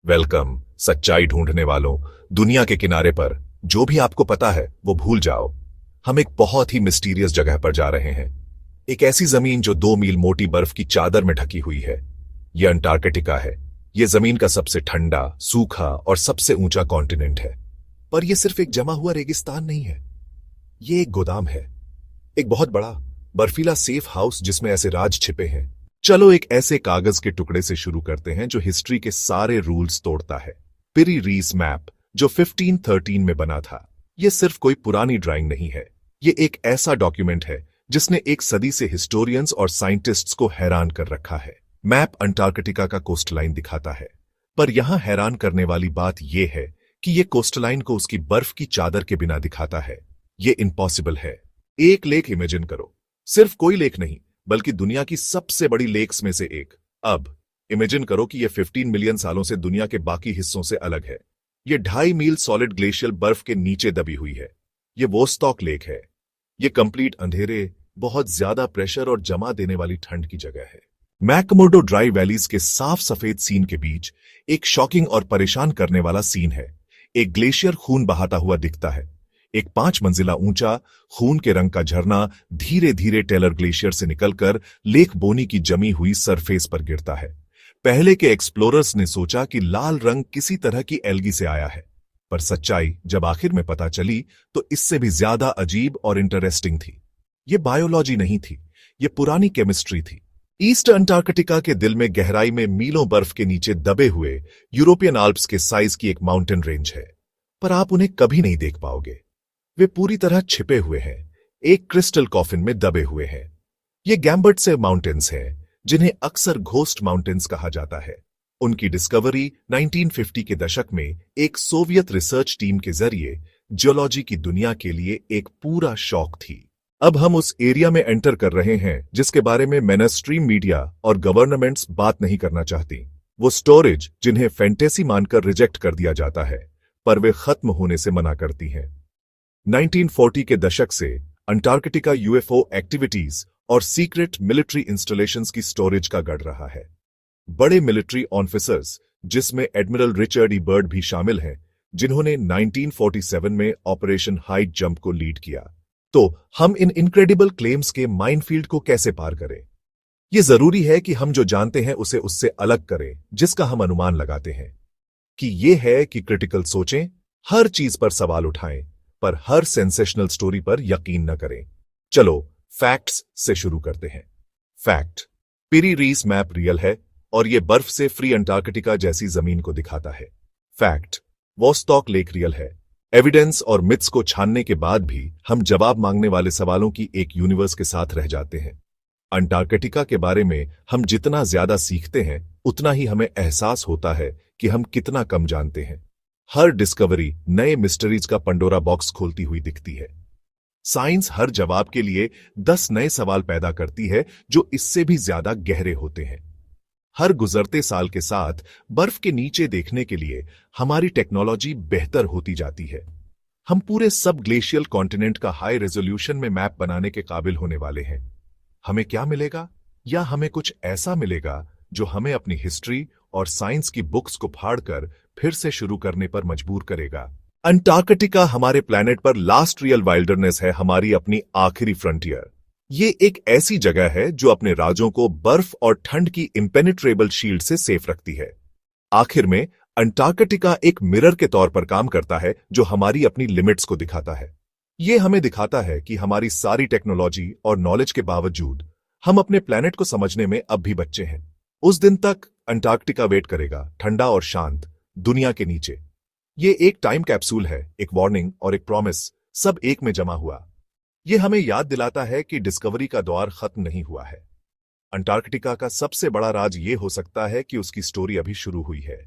Welcome सच्चाई ढूंढने वालों। दुनिया के किनारे पर जो भी आपको पता है वो भूल जाओ। हम एक बहुत ही मिस्टीरियस जगह पर जा रहे हैं। एक ऐसी जमीन जो 2 मील मोटी बर्फ की चादर में ढकी हुई है। यह अंटार्कटिका है। यह जमीन का सबसे ठंडा, सूखा और सबसे ऊंचा कॉन्टिनेंट है। पर यह सिर्फ एक जमा हुआ रेगिस्तान नहीं है। यह एक गोदाम है, एक बहुत बड़ा बर्फीला सेफ हाउस जिसमें ऐसे राज छिपे हैं। चलो एक ऐसे कागज के टुकड़े से शुरू करते हैं जो हिस्ट्री के सारे रूल्स तोड़ता है। पिरी रीस मैप जो 1513 में बना था। यह सिर्फ कोई पुरानी ड्राइंग नहीं है। यह एक ऐसा डॉक्यूमेंट है जिसने एक सदी से हिस्टोरियंस और साइंटिस्ट्स को हैरान कर रखा है। मैप अंटार्कटिका का कोस्टलाइन दिखाता है, पर यहां हैरान करने वाली बात यह है कि यह कोस्टलाइन को उसकी बर्फ की चादर के बिना दिखाता है। यह इम्पॉसिबल है। एक लेक इमेजिन करो, सिर्फ कोई लेक नहीं बल्कि दुनिया की सबसे बड़ी लेक्स में से एक। अब इमेजिन करो कि यह 15 मिलियन सालों से दुनिया के बाकी हिस्सों से अलग है। यह 2.5 मील सॉलिड ग्लेशियल बर्फ के नीचे दबी हुई है। यह वोस्टॉक लेक है। यह कंप्लीट अंधेरे, बहुत ज्यादा प्रेशर और जमा देने वाली ठंड की जगह है। मैकमुर्डो ड्राई वैलीज के साफ सफेद सीन के बीच एक शॉकिंग और परेशान करने वाला सीन है। एक ग्लेशियर खून बहाता हुआ दिखता है। एक 5 मंजिला ऊंचा खून के रंग का झरना धीरे धीरे टेलर ग्लेशियर से निकलकर लेक बोनी की जमी हुई सरफेस पर गिरता है। पहले के एक्सप्लोरर्स ने सोचा कि लाल रंग किसी तरह की एल्गी से आया है, पर सच्चाई जब आखिर में पता चली तो इससे भी ज्यादा अजीब और इंटरेस्टिंग थी। यह बायोलॉजी नहीं थी, यह पुरानी केमिस्ट्री थी। ईस्ट अंटार्कटिका के दिल में गहराई में मीलों बर्फ के नीचे दबे हुए यूरोपियन आल्प्स के साइज की एक माउंटेन रेंज है, पर आप उन्हें कभी नहीं देख पाओगे। वे पूरी तरह छिपे हुए हैं, एक क्रिस्टल कॉफिन में दबे हुए हैं। ये गैम्बर्टसे माउंटेन्स हैं, जिन्हें अक्सर घोस्ट माउंटेन्स कहा जाता है। उनकी डिस्कवरी 1950 के दशक में एक सोवियत रिसर्च टीम के जरिए जियोलॉजी की दुनिया के लिए एक पूरा शौक थी। अब हम उस एरिया में एंटर कर रहे हैं जिसके बारे में मेनस्ट्रीम मीडिया और गवर्नमेंट्स बात नहीं करना चाहती। वो स्टोरेज जिन्हें फैंटेसी मानकर रिजेक्ट कर दिया जाता है, पर वे खत्म होने से मना करती हैं। 1940 के दशक से अंटार्कटिका यूएफओ एक्टिविटीज और सीक्रेट मिलिट्री इंस्टॉलेशंस की स्टोरेज का गढ़ रहा है। बड़े मिलिट्री ऑफिसर्स, जिसमें एडमिरल रिचर्ड ई बर्ड भी शामिल हैं, जिन्होंने 1947 में ऑपरेशन हाइट जंप को लीड किया। तो हम इन इनक्रेडिबल क्लेम्स के माइनफील्ड को कैसे पार करें? यह जरूरी है कि हम जो जानते हैं उसे उससे अलग करें जिसका हम अनुमान लगाते हैं। कि यह है कि क्रिटिकल सोचें, हर चीज पर सवाल उठाएं, पर हर सेंसेशनल स्टोरी पर यकीन न करें। चलो फैक्ट्स से शुरू करते हैं। फैक्ट, पिरी रीस मैप रियल है और यह बर्फ से फ्री अंटार्कटिका जैसी जमीन को दिखाता है। फैक्ट, वोस्टॉक लेक रियल है। एविडेंस और मिथ्स को छानने के बाद भी हम जवाब मांगने वाले सवालों की एक यूनिवर्स के साथ रह जाते हैं। अंटार्कटिका के बारे में हम जितना ज्यादा सीखते हैं उतना ही हमें एहसास होता है कि हम कितना कम जानते हैं। हर डिस्कवरी नए मिस्टरीज का पंडोरा बॉक्स खोलती हुई दिखती है। साइंस हर जवाब के लिए 10 नए सवाल पैदा करती है जो इससे भी ज्यादा गहरे होते हैं। हर गुजरते साल के साथ बर्फ के नीचे देखने के लिए हमारी टेक्नोलॉजी बेहतर होती जाती है। हम पूरे सब ग्लेशियल कॉन्टिनेंट का हाई रेजोल्यूशन में मैप बनाने के काबिल होने वाले हैं। हमें क्या मिलेगा? या हमें कुछ ऐसा मिलेगा जो हमें अपनी हिस्ट्री और साइंस की बुक्स को फाड़कर फिर से शुरू करने पर मजबूर करेगा। अंटार्कटिका हमारे प्लेनेट पर लास्ट रियल वाइल्डरनेस है, हमारी अपनी आखिरी फ्रंटियर। ये एक ऐसी जगह है जो अपने राजों को बर्फ और ठंड की इम्पेनिट्रेबल शील्ड से सेफ रखती है। आखिर में अंटार्कटिका एक मिरर के तौर पर काम करता है जो हमारी अपनी लिमिट्स को दिखाता है। ये हमें दिखाता है कि हमारी सारी टेक्नोलॉजी और नॉलेज के बावजूद हम अपने प्लेनेट को समझने में अब भी बच्चे हैं। उस दिन तक अंटार्कटिका वेट करेगा, ठंडा और शांत, दुनिया के नीचे। ये एक टाइम कैप्सूल है, एक वार्निंग और एक प्रॉमिस, सब एक में जमा हुआ। ये हमें याद दिलाता है कि डिस्कवरी का दौर खत्म नहीं हुआ है। अंटार्कटिका का सबसे बड़ा राज ये हो सकता है कि उसकी स्टोरी अभी शुरू हुई है।